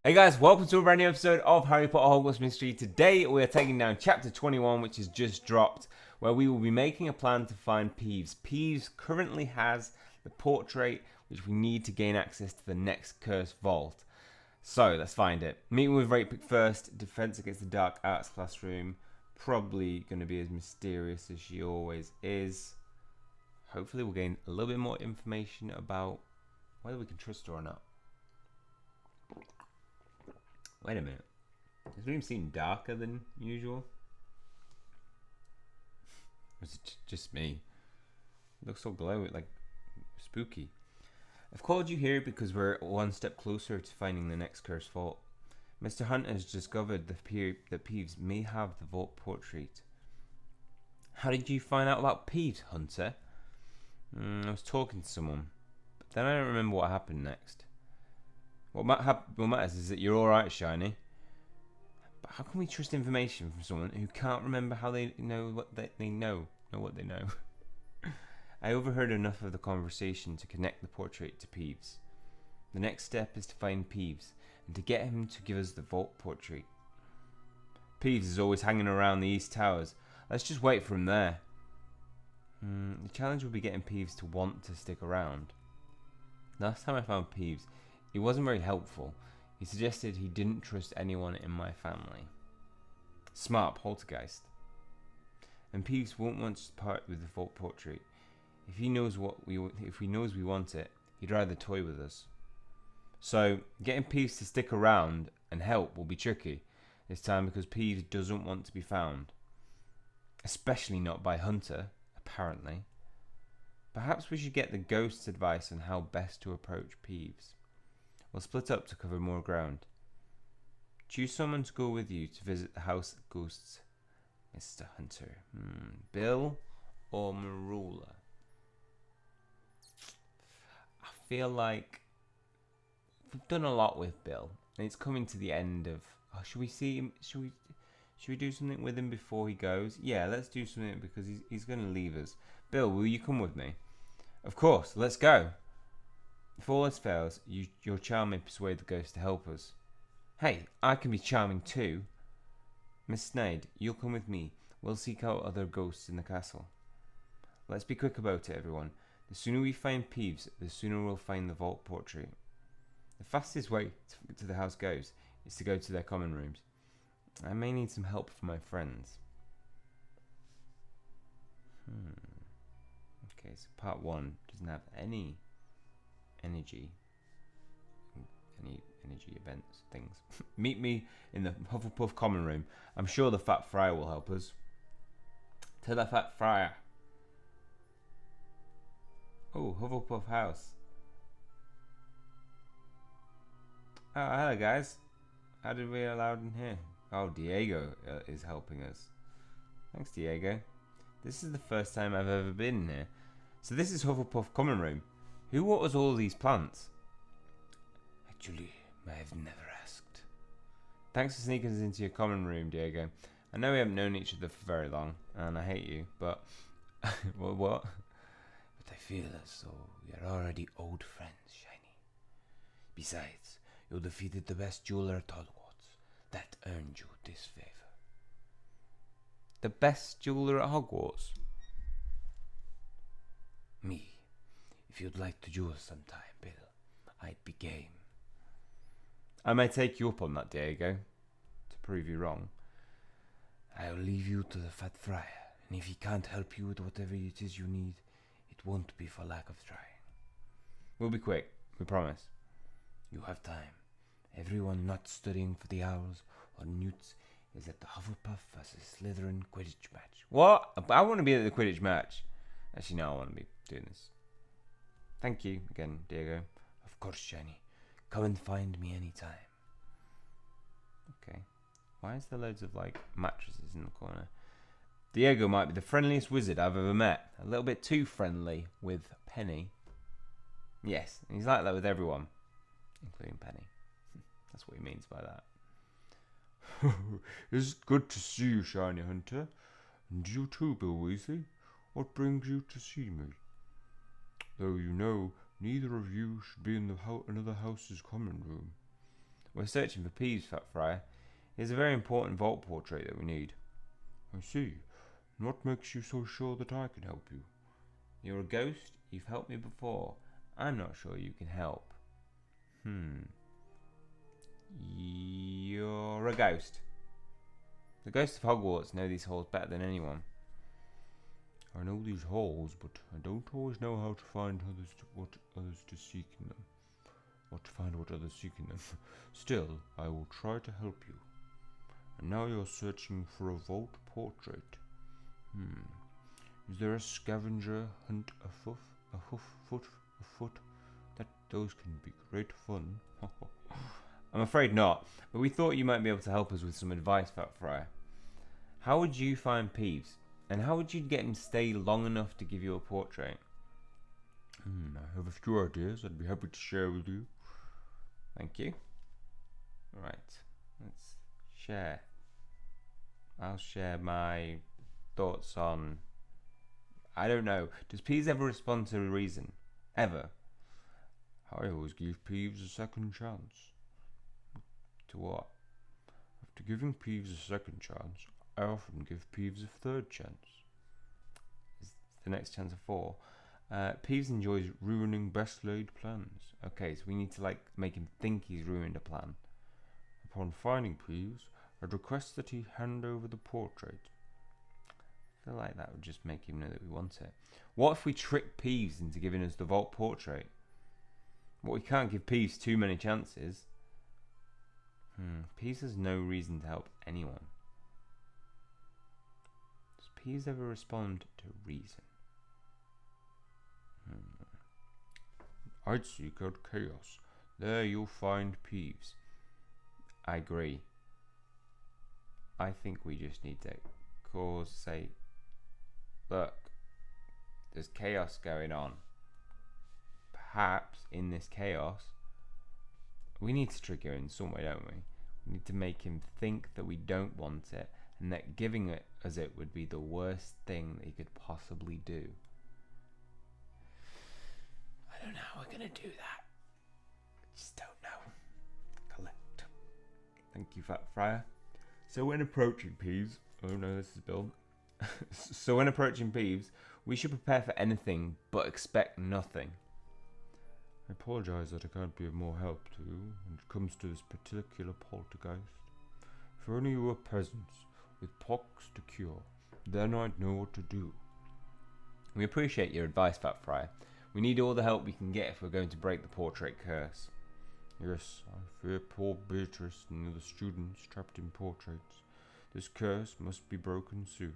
Hey guys, welcome to a brand new episode of Harry Potter Hogwarts Mystery. Today we are taking down chapter 21, which has just dropped, where we will be making a plan to find Peeves. Peeves currently has the portrait which we need to gain access to the next cursed vault. So let's find it. Meeting with Ravenclaw first, defense against the dark arts classroom. Probably going to be as mysterious as she always is. Hopefully we'll gain a little bit more information about whether we can trust her or not. Wait a minute. Does the room seem darker than usual? Or is it just me? It looks so glowy, like spooky. I've called you here because we're one step closer to finding the next cursed vault. Mr. Hunt has discovered that Peeves may have the vault portrait. How did you find out about Peeves, Hunter? I was talking to someone, but then I don't remember what happened next. What matters is that you're alright, Shiny. But how can we trust information from someone who can't remember how they know what they know what they know? I overheard enough of the conversation to connect the portrait to Peeves. The next step is to find Peeves and to get him to give us the vault portrait. Peeves is always hanging around the East Towers. Let's just wait for him there. The challenge will be getting Peeves to want to stick around. Last time I found Peeves, he wasn't very helpful. He suggested he didn't trust anyone in my family. Smart Poltergeist. And Peeves won't want to part with the vault portrait. If he knows we want it, he'd rather toy with us. So getting Peeves to stick around and help will be tricky this time because Peeves doesn't want to be found, especially not by Hunter, apparently. Perhaps we should get the ghost's advice on how best to approach Peeves. We'll split up to cover more ground. Choose someone to go with you to visit the house of ghosts, Mr. Hunter. Bill or Marula? I feel like we've done a lot with Bill, and it's coming to the end of. Oh, should we see him? Should we do something with him before he goes? Yeah, let's do something because he's going to leave us. Bill, will you come with me? Of course. Let's go. If all else fails, your charm may persuade the ghost to help us. Hey, I can be charming too. Miss Sneyd, you'll come with me. We'll seek out other ghosts in the castle. Let's be quick about it, everyone. The sooner we find Peeves, the sooner we'll find the vault portrait. The fastest way to the house goes is to go to their common rooms. I may need some help from my friends. Okay, so part 1 doesn't have any energy events, things. Meet me in the Hufflepuff common room. I'm sure the Fat Friar will help us. To the Fat Friar. Oh, Hufflepuff house. Oh, hello guys. How did we get allowed in here? Oh, Diego is helping us. Thanks, Diego. This is the first time I've ever been here. So this is Hufflepuff common room. Who waters all these plants? Actually, I've never asked. Thanks for sneaking us into your common room, Diego. I know we haven't known each other for very long, and I hate you, but... what? But I feel as though we are already old friends, Shiny. Besides, you defeated the best jeweler at Hogwarts. That earned you this favor. The best jeweler at Hogwarts? Me. If you'd like to jewel sometime, Bill, I'd be game. I may take you up on that, Diego, to prove you wrong. I'll leave you to the Fat Friar, and if he can't help you with whatever it is you need, it won't be for lack of trying. We'll be quick, we promise. You have time. Everyone not studying for the owls or newts is at the Hufflepuff vs. Slytherin Quidditch match. What? I want to be at the Quidditch match. Actually, no, I want to be doing this. Thank you again, Diego. Of course, Shiny. Come and find me anytime. Okay. Why is there loads of, mattresses in the corner? Diego might be the friendliest wizard I've ever met. A little bit too friendly with Penny. Yes, he's like that with everyone, including Penny. That's what he means by that. It's good to see you, Shiny Hunter. And you too, Bill Weasley. What brings you to see me? Though you know, neither of you should be in another house's common room. We're searching for Peeves, Fat Friar. It's a very important vault portrait that we need. I see. And what makes you so sure that I can help you? You're a ghost. You've helped me before. I'm not sure you can help. You're a ghost. The ghosts of Hogwarts know these halls better than anyone. I know these halls, but I don't always know how to find what others seek in them. Still, I will try to help you. And now you're searching for a vault portrait. Is there a scavenger hunt a foot? Those can be great fun. I'm afraid not, but we thought you might be able to help us with some advice, Fat Friar. How would you find Peeves? And how would you get him to stay long enough to give you a portrait? I have a few ideas I'd be happy to share with you. Thank you. Right, let's share. I'll share my thoughts on... I don't know. Does Peeves ever respond to a reason? Ever? I always give Peeves a second chance. To what? After giving Peeves a second chance, I often give Peeves a third chance. Is the next chance a 4? Peeves enjoys ruining best laid plans. Okay, so we need to make him think he's ruined a plan. Upon finding Peeves, I'd request that he hand over the portrait. I feel like that would just make him know that we want it. What if we trick Peeves into giving us the vault portrait? Well, we can't give Peeves too many chances. Peeves has no reason to help anyone. Does Peeves ever respond to reason? I'd seek out chaos. There you'll find Peeves. I agree. I think we just need to say, look, there's chaos going on. Perhaps in this chaos, we need to trigger in some way, don't we? We need to make him think that we don't want it, and that giving it as it would be the worst thing that he could possibly do. I don't know how we're gonna do that. I just don't know. Collect. Thank you, Fat Friar. So when approaching Peeves, oh no, this is Bill. So when approaching Peeves, we should prepare for anything but expect nothing. I apologise that I can't be of more help to you when it comes to this particular poltergeist. If only you were present, with pox to cure, then I'd know what to do. We appreciate your advice, Fat Friar. We need all the help we can get if we're going to break the portrait curse. Yes, I fear poor Beatrice and the other students trapped in portraits. This curse must be broken soon.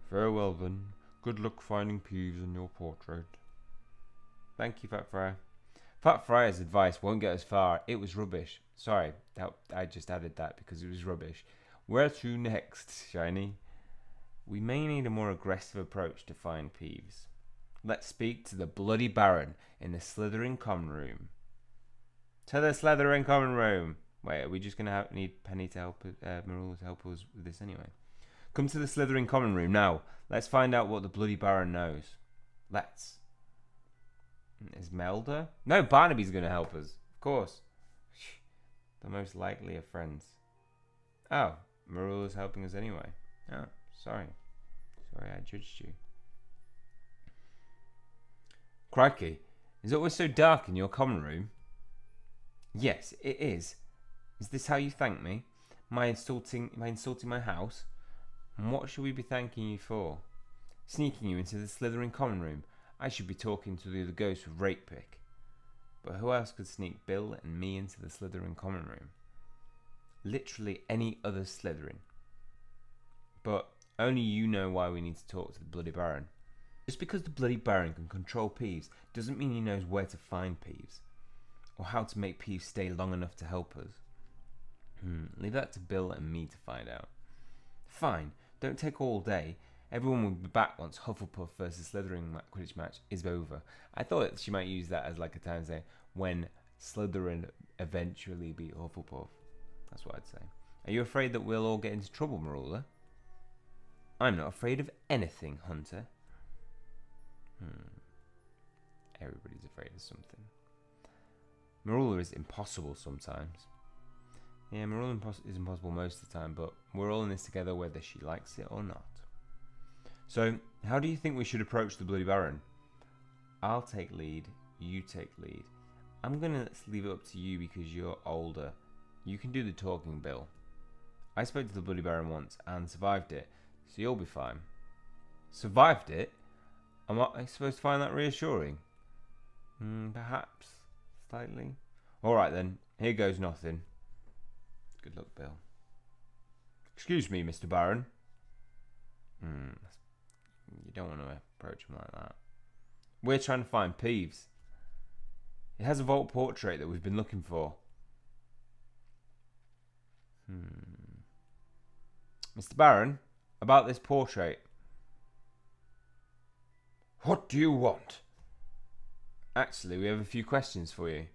Farewell then. Good luck finding Peeves in your portrait. Thank you, Fat Friar. Fat Friar's advice won't get us far. It was rubbish. Sorry, I just added that because it was rubbish. Where to next, Shiny? We may need a more aggressive approach to find Peeves. Let's speak to the Bloody Baron in the Slytherin common room. To the Slytherin common room. Wait, are we just gonna need Penny to help Marilla to help us with this anyway? Come to the Slytherin common room now. Let's find out what the Bloody Baron knows. Let's. Is Melda? No, Barnaby's gonna help us. Of course. The most likely of friends. Oh, Marilla's helping us anyway. Oh, sorry. Sorry I judged you. Crikey, is it always so dark in your common room? Yes, it is. Is this how you thank me? Am I insulting my house? And what should we be thanking you for? Sneaking you into the Slytherin common room. I should be talking to the other ghosts with Rape Pick. But who else could sneak Bill and me into the Slytherin common room? Literally any other Slytherin. But only you know why we need to talk to the Bloody Baron. Just because the Bloody Baron can control Peeves doesn't mean he knows where to find Peeves. Or how to make Peeves stay long enough to help us. Leave that to Bill and me to find out. Fine, don't take all day. Everyone will be back once Hufflepuff versus Slytherin Quidditch match is over. I thought she might use that as like a time to say when Slytherin eventually beat Hufflepuff. That's what I'd say. Are you afraid that we'll all get into trouble, Marilla? I'm not afraid of anything, Hunter. Everybody's afraid of something. Marula is impossible sometimes. Yeah, Marula is impossible most of the time, but we're all in this together whether she likes it or not. So, how do you think we should approach the Bloody Baron? I'll take lead, you take lead. I'm gonna leave it up to you because you're older. You can do the talking, Bill. I spoke to the Bloody Baron once and survived it, so you'll be fine. Survived it? Am I supposed to find that reassuring? Perhaps. Slightly. Alright then, here goes nothing. Good luck, Bill. Excuse me, Mr. Baron. You don't want to approach him like that. We're trying to find Peeves. It has a vault portrait that we've been looking for. Mr. Baron, about this portrait. What do you want? Actually, we have a few questions for you.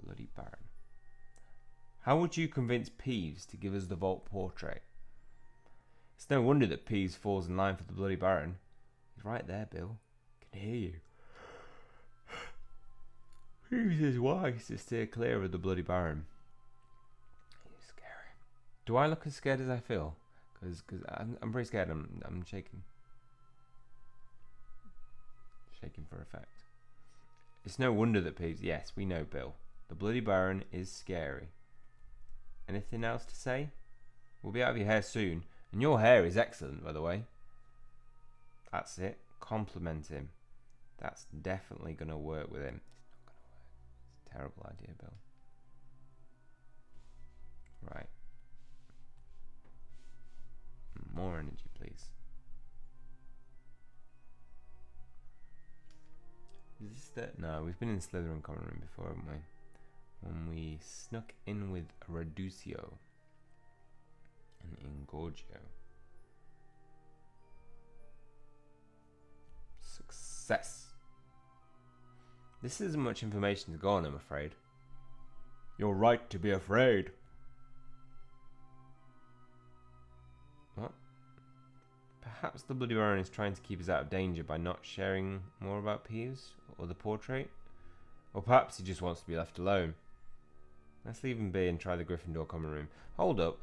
Bloody Baron. How would you convince Peeves to give us the vault portrait? It's no wonder that Peeves falls in line for the Bloody Baron. He's right there, Bill. I can hear you. Peeves is wise to steer clear of the Bloody Baron. He's scary. Do I look as scared as I feel? Because I'm pretty scared. I'm shaking. Shaking for effect. It's no wonder that Peeves... Yes, we know, Bill. The Bloody Baron is scary. Anything else to say? We'll be out of your hair soon. And your hair is excellent, by the way. That's it. Compliment him. That's definitely going to work with him. It's not going to work. It's a terrible idea, Bill. Right. More energy, please. Is this the... No, we've been in Slytherin common room before, haven't we? When we snuck in with Reducio and Ingorgio. Success. This isn't much information to go on, I'm afraid. You're right to be afraid. What? Perhaps the Bloody Baron is trying to keep us out of danger by not sharing more about Peeves or the portrait? Or perhaps he just wants to be left alone. Let's leave him be and try the Gryffindor common room. Hold up.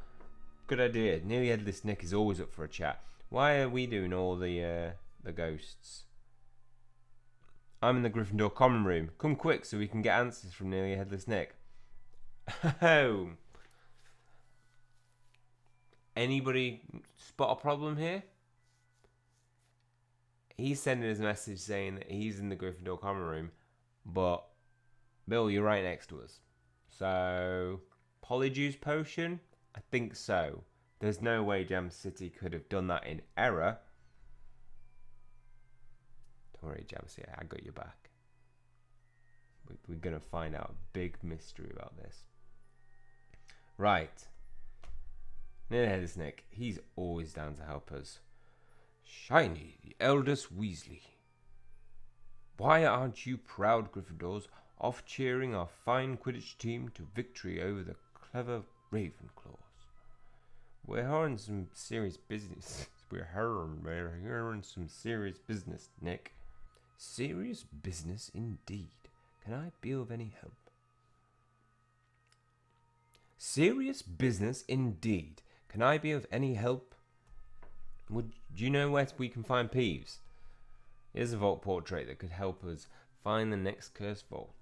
Good idea. Nearly Headless Nick is always up for a chat. Why are we doing all the ghosts? I'm in the Gryffindor common room. Come quick so we can get answers from Nearly Headless Nick. Oh. Anybody spot a problem here? He's sending us a message saying that he's in the Gryffindor common room, but Bill, you're right next to us. So, Polyjuice potion? I think so. There's no way Jam City could have done that in error. Don't worry, Jam City, I got your back. We're going to find out a big mystery about this. Right. Nearheadless Nick, he's always down to help us. Shiny, the eldest Weasley. Why aren't you proud Gryffindors off cheering our fine Quidditch team to victory over the clever Ravenclaws? We're hearing some serious business. We're hearing some serious business, Nick. Serious business indeed. Can I be of any help? Serious business indeed. Can I be of any help? Do you know where we can find Peeves? Here's a vault portrait that could help us find the next cursed vault.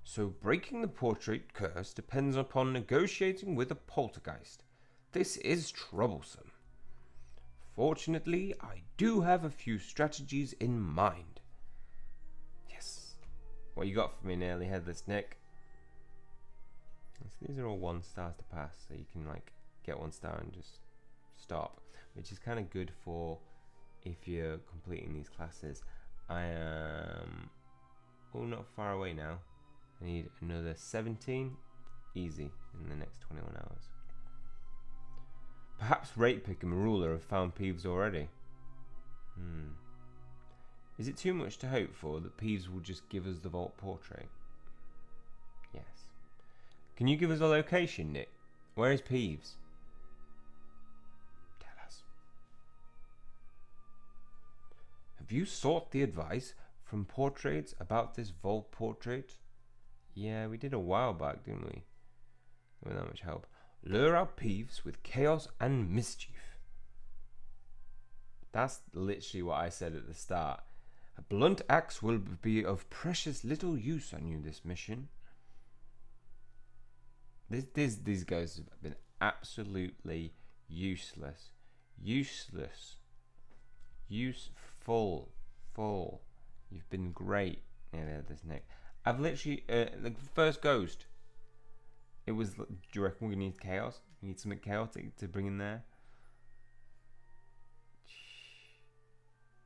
So breaking the portrait curse depends upon negotiating with a poltergeist. This is troublesome. Fortunately, I do have a few strategies in mind. Yes. What you got for me, Nearly Headless Nick? So these are all 1 stars to pass, so you can like get 1 star and just stop, which is kind of good for if you're completing these classes. I am not far away now. I need another 17 easy in the next 21 hours. Perhaps Ratepick and Marula have found Peeves already. Is it too much to hope for that Peeves will just give us the vault portrait? Yes. Can you give us a location, Nick? Where is Peeves? Tell us. Have you sought the advice from portraits about this vault portrait? Yeah, we did a while back, didn't we? With that much help. Lure out Peeves with chaos and mischief. That's literally what I said at the start. A blunt axe will be of precious little use on you this mission. These guys have been absolutely useless. Useless. Useful. Full. You've been great. Yeah, this Nick. I've literally the first ghost. It was. Do you reckon we need chaos? We need something chaotic to bring in there.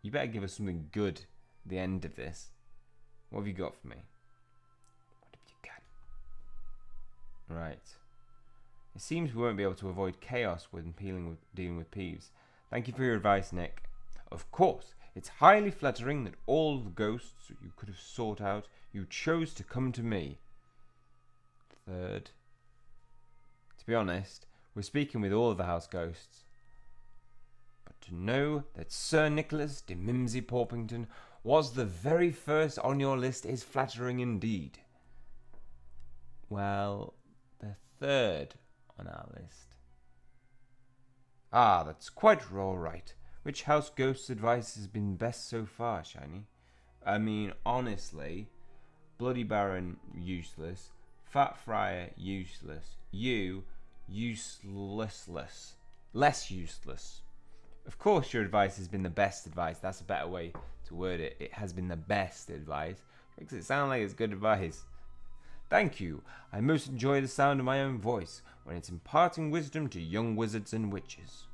You better give us something good at the end of this. What have you got for me? What have you got? Right. It seems we won't be able to avoid chaos when dealing with Peeves. Thank you for your advice, Nick. Of course, it's highly flattering that all the ghosts you could have sought out, you chose to come to me. Third. To be honest, we're speaking with all of the house ghosts. But to know that Sir Nicholas de Mimsy Porpington was the very first on your list is flattering indeed. Well, the third on our list. Ah, that's quite all right. Which house ghost's advice has been best so far, Shiny? I mean, honestly, Bloody Baron, useless. Fat Friar, useless. You, useless. Less useless. Of course your advice has been the best advice. That's a better way to word it. It has been the best advice. Makes it sound like it's good advice. Thank you. I most enjoy the sound of my own voice when it's imparting wisdom to young wizards and witches.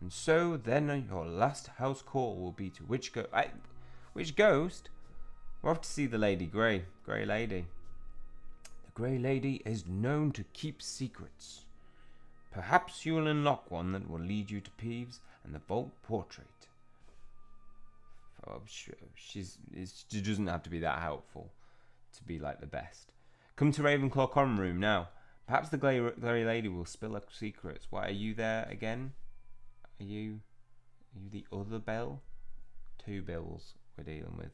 And so then your last house call will be to which ghost? We're off to see the Lady Grey Lady. The Grey Lady is known to keep secrets. Perhaps you will unlock one that will lead you to Peeves and the vault portrait. Oh, she doesn't have to be that helpful to be like the best. Come to Ravenclaw common room now. Perhaps the Grey Lady will spill her secrets. Why, are you there again? Are you the other Belle? Two Bills we're dealing with.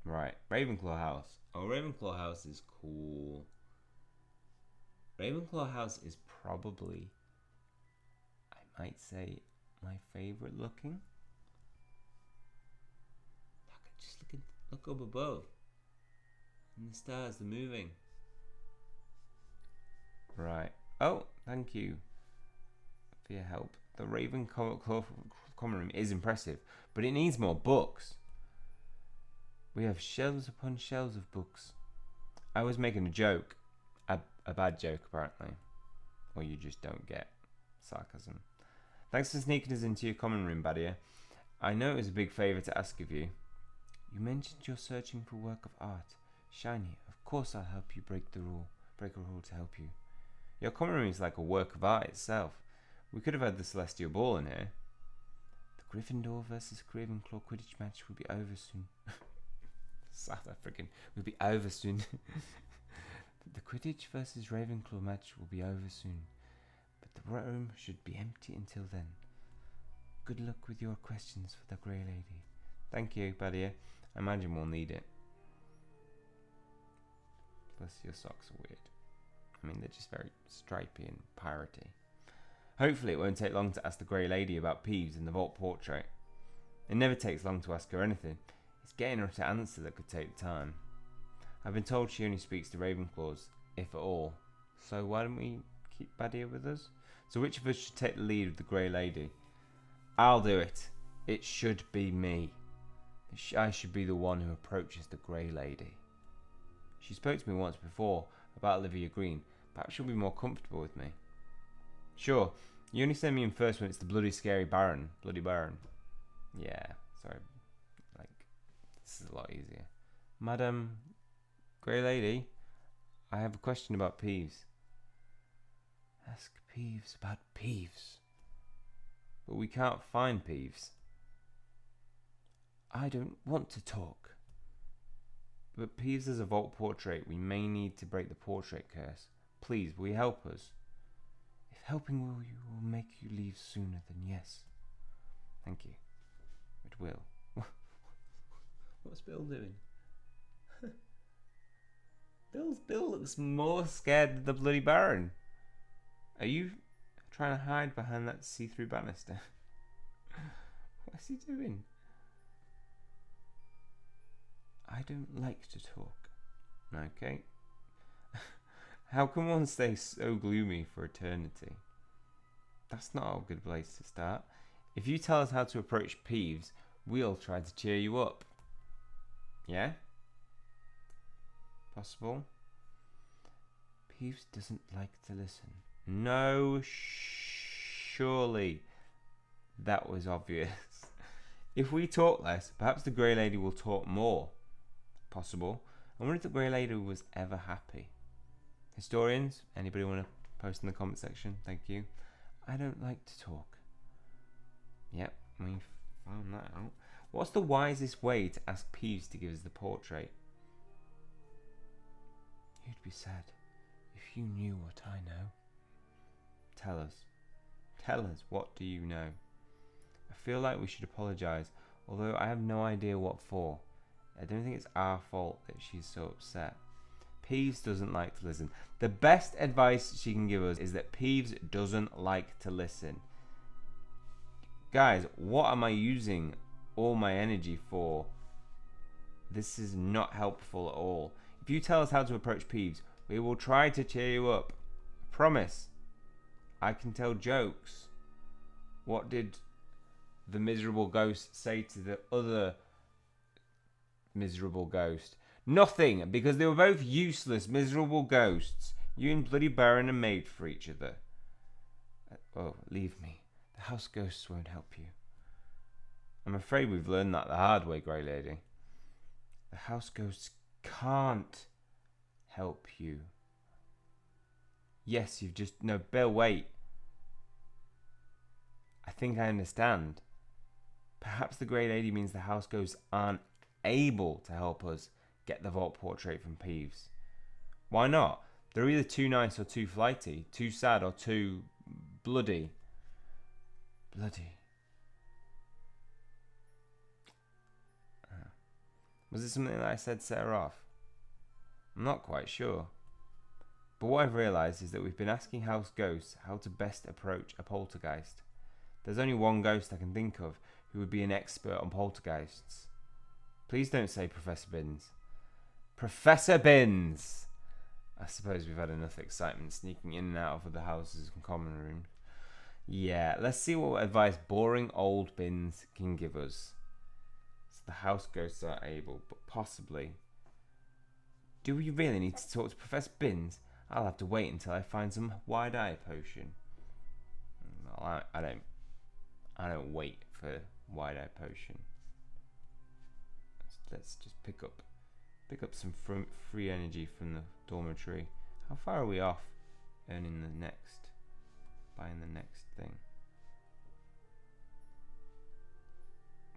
Right, Ravenclaw house. Oh, Ravenclaw house is cool. Ravenclaw house is probably, I might say, my favourite looking. Look up above. And the stars are moving. Right. Oh, thank you for your help. The Ravenclaw common room is impressive, but it needs more books. We have shelves upon shelves of books. I was making a joke. A bad joke, apparently. Or you just don't get sarcasm. Thanks for sneaking us into your common room, Badia. I know it was a big favour to ask of you. You mentioned you're searching for work of art. Shiny, of course I'll help you break a rule to help you. Your common room is like a work of art itself. We could have had the Celestial Ball in here. The Gryffindor versus Ravenclaw Quidditch match will be over soon. South African. Will be over soon. The Quidditch versus Ravenclaw match will be over soon. But the room should be empty until then. Good luck with your questions for the Grey Lady. Thank you, Badia. I imagine we'll need it. Plus your socks are weird. I mean, they're just very stripy and piratey. Hopefully it won't take long to ask the Grey Lady about Peeves and the vault portrait. It never takes long to ask her anything. It's getting her to answer that could take time. I've been told she only speaks to Ravenclaws, if at all. So why don't we keep Badia with us? So which of us should take the lead with the Grey Lady? I'll do it. It should be me. I should be the one who approaches the Grey Lady. She spoke to me once before about Olivia Green. Perhaps she'll be more comfortable with me. Sure, you only send me in first when it's the bloody scary Baron. Bloody Baron. Yeah, sorry. This is a lot easier. Madam Grey Lady, I have a question about Peeves. Ask Peeves about Peeves. But we can't find Peeves. I don't want to talk. But Peeves is a vault portrait. We may need to break the portrait curse. Please, will you help us? If helping will make you leave sooner, then yes. Thank you. But Will. What's Bill doing? Bill looks more scared than the bloody Baron. Are you trying to hide behind that see-through banister? What's he doing? I don't like to talk. Okay. How can one stay so gloomy for eternity? That's not a good place to start. If you tell us how to approach Peeves, we'll try to cheer you up. Yeah? Possible? Peeves doesn't like to listen. No, surely. That was obvious. If we talk less, perhaps the Grey Lady will talk more. Possible. I wonder if the Grey Lady was ever happy. Historians, anybody want to post in the comment section? Thank you. I don't like to talk. Yep, we found that out. What's the wisest way to ask Peeves to give us the portrait? You'd be sad if you knew what I know. Tell us. Tell us, what do you know? I feel like we should apologise, although I have no idea what for. I don't think it's our fault that she's so upset. Peeves doesn't like to listen. The best advice she can give us is that Peeves doesn't like to listen. Guys, what am I using all my energy for? This is not helpful at all. If you tell us how to approach Peeves, we will try to cheer you up. Promise. I can tell jokes. What did the miserable ghost say to the other miserable ghost? Nothing, because they were both useless, miserable ghosts. You and bloody Baron are made for each other. Oh, leave me. The house ghosts won't help you. I'm afraid we've learned that the hard way, Grey Lady. The house ghosts can't help you. Yes, you've just... No, Bill, wait. I think I understand. Perhaps the Grey Lady means the house ghosts aren't able to help us get the vault portrait from Peeves. Why not? They're either too nice or too flighty, too sad or too bloody. Bloody. Was it something that I said set her off? I'm not quite sure. But what I've realised is that we've been asking house ghosts how to best approach a poltergeist. There's only one ghost I can think of who would be an expert on poltergeists. Please don't say Professor Binns. Professor Binns! I suppose we've had enough excitement sneaking in and out of other houses and common rooms. Yeah, let's see what advice boring old Binns can give us. So the house ghosts are able, but possibly. Do we really need to talk to Professor Binns? I'll have to wait until I find some wide-eye potion. Well, I don't wait for wide-eye potion. Let's just pick up some free energy from the dormitory. How far are we off buying the next thing?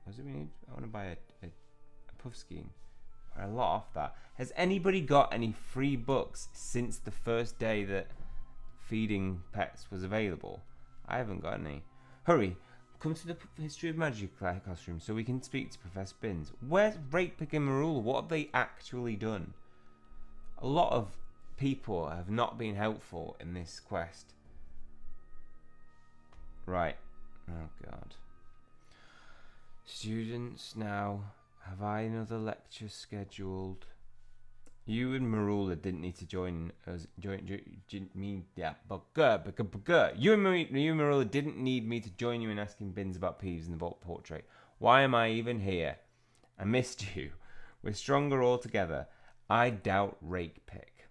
What do we need? I want to buy a puff scheme. We're a lot off that. Has anybody got any free books since the first day that feeding pets was available? I haven't got any. Hurry, come to the History of Magic classroom so we can speak to Professor Binns. Where's Rakepick and Marula? What have they actually done? A lot of people have not been helpful in this quest. Right. Oh, God. Students, now, have I another lecture scheduled? You and Marula didn't need to join us. You and Marula didn't need me to join you in asking Binns about Peeves and the vault portrait. Why am I even here? I missed you. We're stronger all together. I doubt Rakepick.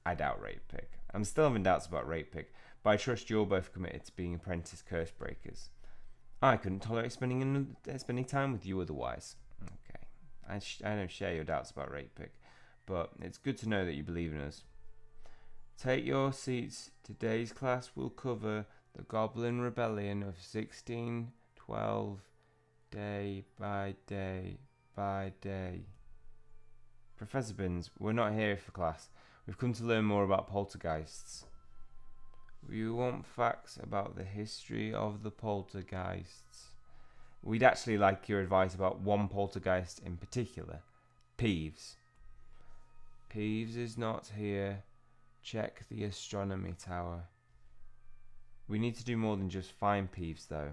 I'm still having doubts about Rakepick, but I trust you're both committed to being apprentice curse breakers. I couldn't tolerate spending time with you otherwise. Okay. I don't share your doubts about Rakepick, but it's good to know that you believe in us. Take your seats. Today's class will cover the Goblin Rebellion of 1612, day by day by day. Professor Binns, we're not here for class. We've come to learn more about poltergeists. You want facts about the history of the poltergeists? We'd actually like your advice about one poltergeist in particular. Peeves. Peeves is not here. Check the astronomy tower. We need to do more than just find Peeves, though.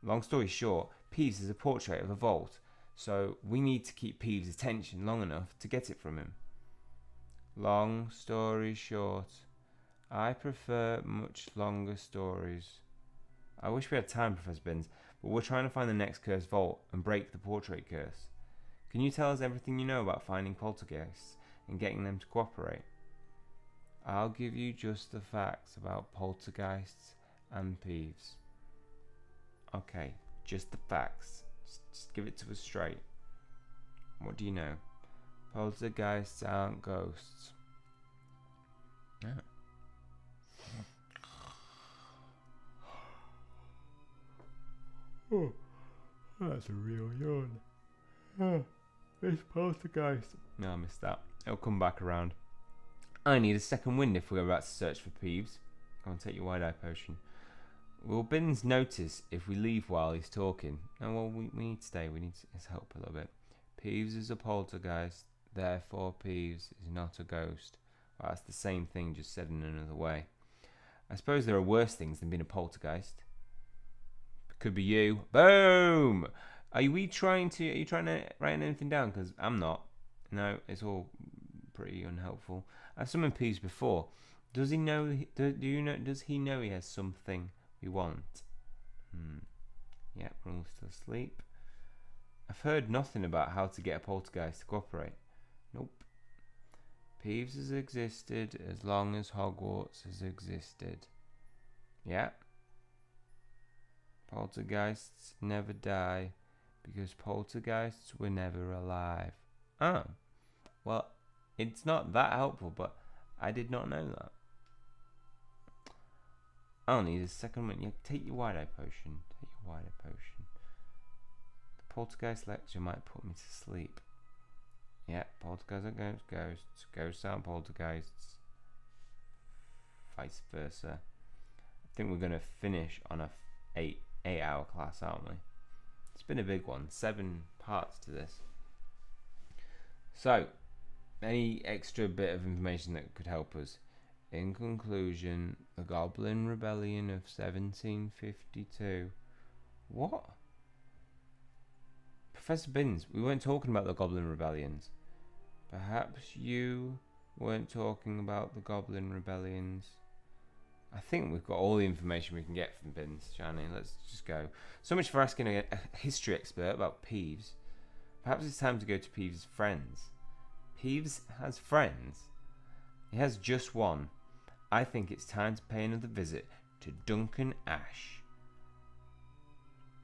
Long story short, Peeves is a portrait of a vault, so we need to keep Peeves' attention long enough to get it from him. Long story short, I prefer much longer stories. I wish we had time, Professor Binns, but we're trying to find the next cursed vault and break the portrait curse. Can you tell us everything you know about finding poltergeists and getting them to cooperate? I'll give you just the facts about poltergeists and Peeves. Okay, just the facts. Just give it to us straight. What do you know? Poltergeists aren't ghosts. Oh. Oh, that's a real yawn. Oh, it's poltergeist. No, I missed that. It'll come back around. I need a second wind if we're about to search for Peeves. Go and take your wide-eye potion. Will Binns notice if we leave while he's talking? No, well, we need to stay. We need his help a little bit. Peeves is a poltergeist, therefore Peeves is not a ghost. Well, that's the same thing, just said in another way. I suppose there are worse things than being a poltergeist. Could be you. Boom! Are you trying to write anything down? Because I'm not. No, it's all pretty unhelpful. I've summoned Peeves before. Does he know? Do you know? Does he know he has something we want? Yep, we're all still asleep. I've heard nothing about how to get a poltergeist to cooperate. Nope. Peeves has existed as long as Hogwarts has existed. Yeah. Poltergeists never die because poltergeists were never alive. Oh. Well, it's not that helpful, but I did not know that. I'll need a second one. Yeah, take your wide-eye potion. Take your wide-eye potion. The poltergeist lecture might put me to sleep. Yeah, poltergeists are ghosts. Ghosts aren't poltergeists. Vice versa. I think we're going to finish on a 8-hour class, aren't we? It's been a big one. 7 parts to this. So, any extra bit of information that could help us? In conclusion, the Goblin Rebellion of 1752. What? Professor Binns, we weren't talking about the Goblin Rebellions. Perhaps you weren't talking about the Goblin Rebellions. I think we've got all the information we can get from Binns, Shani. Let's just go. So much for asking a history expert about Peeves. Perhaps it's time to go to Peeves' friends. Peeves has friends. He has just one. I think it's time to pay another visit to Duncan Ash.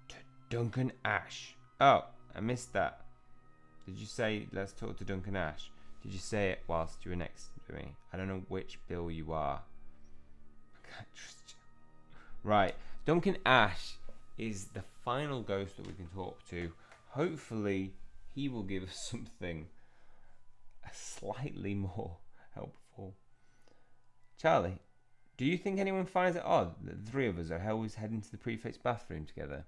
To Duncan Ash. Oh, I missed that. Did you say let's talk to Duncan Ash? Did you say it whilst you were next to me? I don't know which Bill you are. I can't trust you. Right. Duncan Ash is the final ghost that we can talk to. Hopefully he will give us something slightly more helpful. Charlie, do you think anyone finds it odd that the three of us are always heading to the prefect's bathroom together?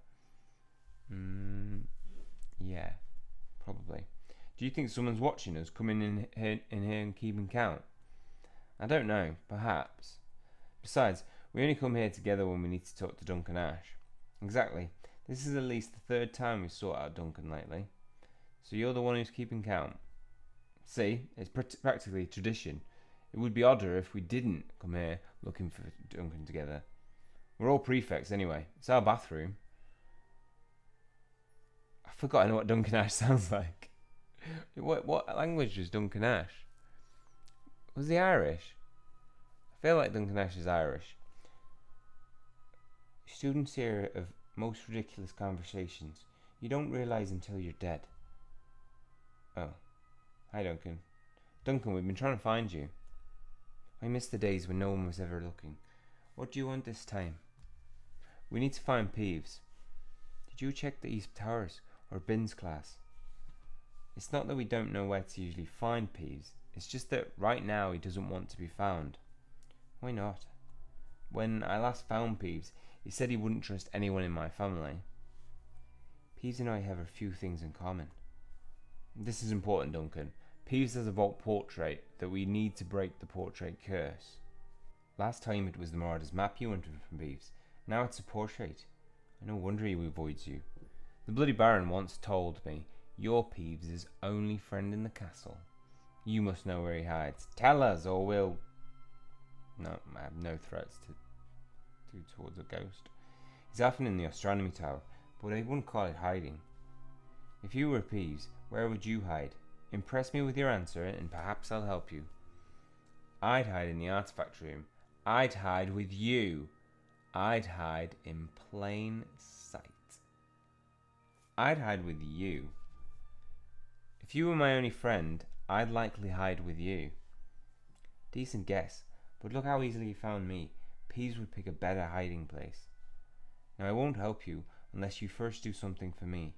Yeah, probably. Do you think someone's watching us, coming in here and keeping count? I don't know, perhaps. Besides, we only come here together when we need to talk to Duncan Ash. Exactly. This is at least the 3rd time we've sought out Duncan lately. So you're the one who's keeping count. See, it's practically tradition. It would be odder if we didn't come here looking for Duncan together. We're all prefects anyway. It's our bathroom. I've forgotten what Duncan Ash sounds like. What language was Duncan Ash? Was he Irish? I feel like Duncan Ash is Irish. Students here of most ridiculous conversations. You don't realise until you're dead. Oh. Hi, Duncan. Duncan, we've been trying to find you. I miss the days when no one was ever looking. What do you want this time? We need to find Peeves. Did you check the East Towers or Binns class? It's not that we don't know where to usually find Peeves. It's just that right now he doesn't want to be found. Why not? When I last found Peeves, he said he wouldn't trust anyone in my family. Peeves and I have a few things in common. This is important, Duncan. Peeves has a vault portrait that we need to break the portrait curse. Last time it was the Marauder's map you wanted from Peeves. Now it's a portrait. No wonder he avoids you. The Bloody Baron once told me, your Peeves' only friend in the castle. You must know where he hides. Tell us or we'll... No, I have no threats to do towards a ghost. He's often in the astronomy tower, but I wouldn't call it hiding. If you were Peeves, where would you hide? Impress me with your answer and perhaps I'll help you. I'd hide in the artifact room. I'd hide with you. I'd hide in plain sight. I'd hide with you. If you were my only friend, I'd likely hide with you. Decent guess, but look how easily you found me. Peeves would pick a better hiding place. Now I won't help you unless you first do something for me.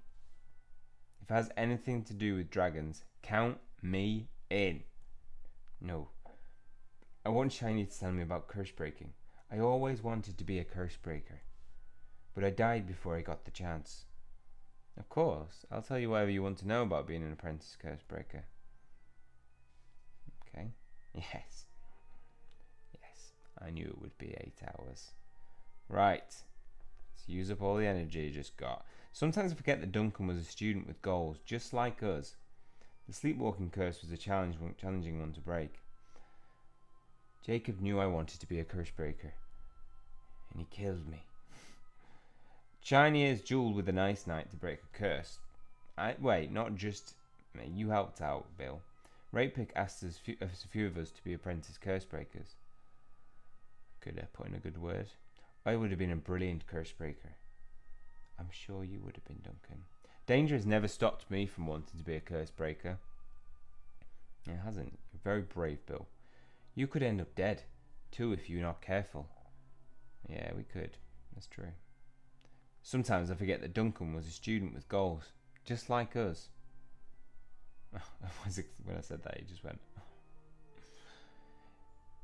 If it has anything to do with dragons, count me in. No. I want Shiny to tell me about curse breaking. I always wanted to be a curse breaker, but I died before I got the chance. Of course, I'll tell you whatever you want to know about being an apprentice curse breaker. Okay. Yes. Yes, I knew it would be 8 hours. Right. Let's use up all the energy you just got. Sometimes I forget that Duncan was a student with goals, just like us. The sleepwalking curse was a challenging one to break. Jacob knew I wanted to be a curse breaker, and he killed me. Shiny is dueled with an ice knight to break a curse. Wait, not just me. You helped out, Bill. Ratepick asked a few of us to be apprentice curse breakers. Could have put in a good word. I would have been a brilliant curse breaker. I'm sure you would have been, Duncan. Danger has never stopped me from wanting to be a curse breaker. It hasn't. You're very brave, Bill. You could end up dead, too, if you're not careful. Yeah, we could. That's true. Sometimes I forget that Duncan was a student with goals, just like us. When I said that, he just went.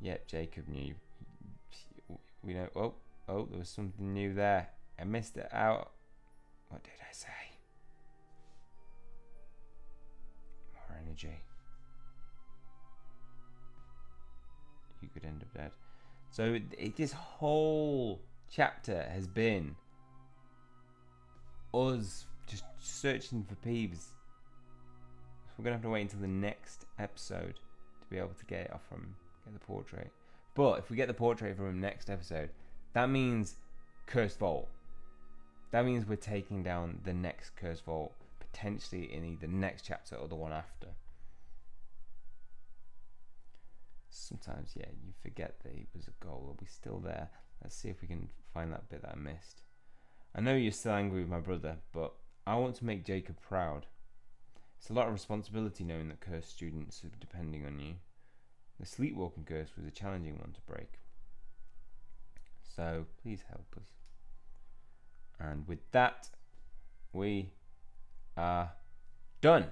Yep, Jacob knew. We know. Oh, there was something new there. I missed it out. What did I say? More energy. You could end up dead. So this whole chapter has been us just searching for Peeves. So we're gonna have to wait until the next episode to be able to get it off from him, get the portrait. But if we get the portrait from him next episode, that means Cursed Vault. That means we're taking down the next Cursed Vault, potentially in either next chapter or the one after. Sometimes, yeah, you forget that he was a goal. Are we still there? Let's see if we can find that bit that I missed. I know you're still angry with my brother, but I want to make Jacob proud. It's a lot of responsibility knowing that cursed students are depending on you. The sleepwalking curse was a challenging one to break. So, please help us. And with that, we are done.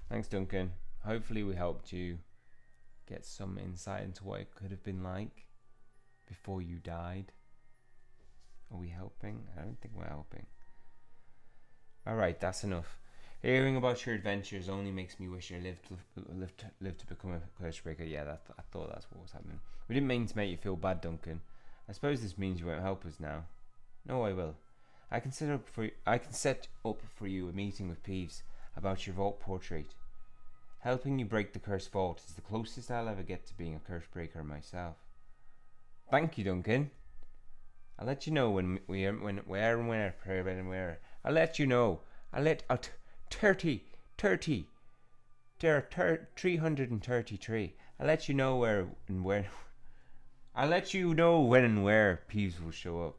Thanks, Duncan. Hopefully we helped you get some insight into what it could have been like before you died. Are we helping? I don't think we're helping. Alright, that's enough. Hearing about your adventures only makes me wish I lived to become a curse breaker. Yeah, I thought that's what was happening. We didn't mean to make you feel bad, Duncan. I suppose this means you won't help us now. No, I will. I can set up for you a meeting with Peeves about your vault portrait. Helping you break the cursed vault is the closest I'll ever get to being a curse breaker myself. Thank you, Duncan. I'll let you know where and where. I'll let you know. I'll let out 30. There are 333. I'll let you know where and where. I'll let you know when and where Peeves will show up.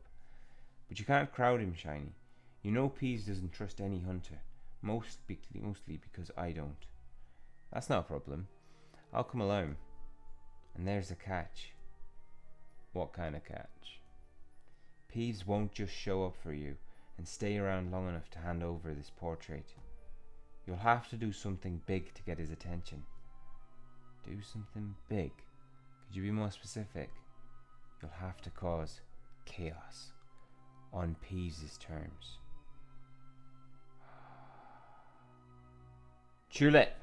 But you can't crowd him, Shiny. You know Peeves doesn't trust any hunter. Mostly because I don't. That's not a problem. I'll come alone. And there's a catch. What kind of catch? Peeves won't just show up for you and stay around long enough to hand over this portrait. You'll have to do something big to get his attention. Do something big? Could you be more specific? You'll have to cause chaos on Peeves' terms. Tulip,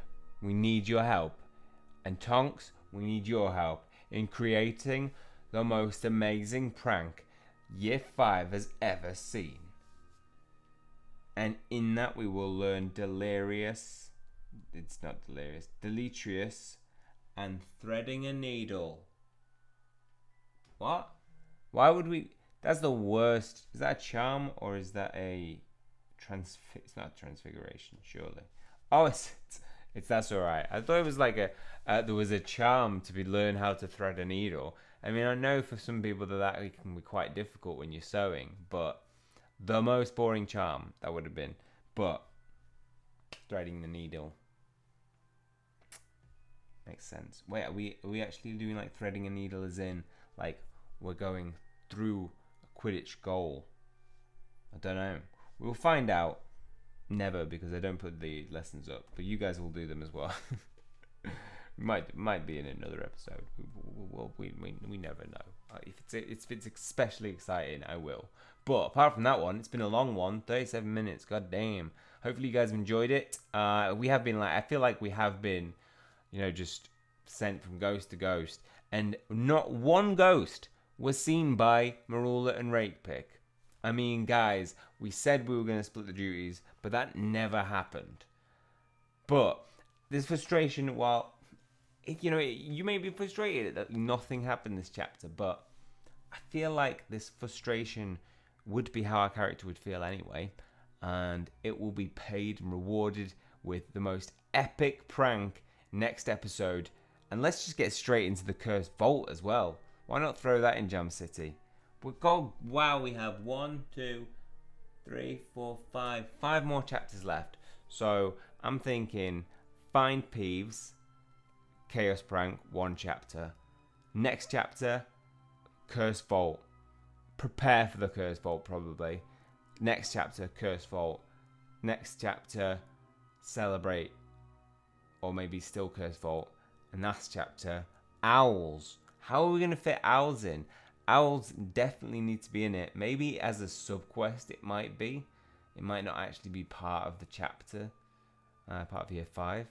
we need your help. And Tonks, we need your help in creating the most amazing prank Year 5 has ever seen. And in that we will learn deleterious and threading a needle. What? Why would we? That's the worst. Is that a charm or is that a it's not transfiguration, surely. Oh, it's that's alright. I thought it was like there was a charm to be learn how to thread a needle. I mean, I know for some people that can be quite difficult when you're sewing, but the most boring charm that would have been. But threading the needle makes sense. Wait, are we actually doing like threading a needle as in like we're going through a Quidditch goal? I don't know. We'll find out. Never, because I don't put the lessons up, but you guys will do them as well. might be in another episode. We never know. If it's especially exciting, I will. But apart from that one, it's been a long one, 37 minutes. God damn. Hopefully you guys have enjoyed it. We have been I feel like we have been, just sent from ghost to ghost, and not one ghost was seen by Marula and Rakepick. I mean, guys, we said we were going to split the duties, but that never happened. But this frustration, while, you may be frustrated that nothing happened this chapter, but I feel like this frustration would be how our character would feel anyway, and it will be paid and rewarded with the most epic prank next episode. And let's just get straight into the Cursed Vault as well. Why not throw that in Jam City? Wow, we have 1, 2, 3, 4, 5 more chapters left. So I'm thinking find Peeves, Chaos Prank, 1 chapter. Next chapter, Cursed Vault. Prepare for the Cursed Vault probably. Next chapter, Cursed Vault. Next chapter, Celebrate. Or maybe still Cursed Vault. And last chapter, Owls. How are we going to fit Owls in? Owls definitely need to be in it. Maybe as a sub-quest it might be. It might not actually be part of the chapter. Part of Year 5.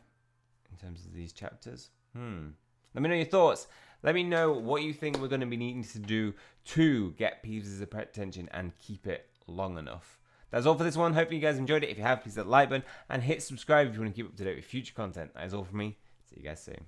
In terms of these chapters. Let me know your thoughts. Let me know what you think we're going to be needing to do to get Peeves' attention and keep it long enough. That's all for this one. Hopefully you guys enjoyed it. If you have, please hit the like button and hit subscribe if you want to keep up to date with future content. That is all from me. See you guys soon.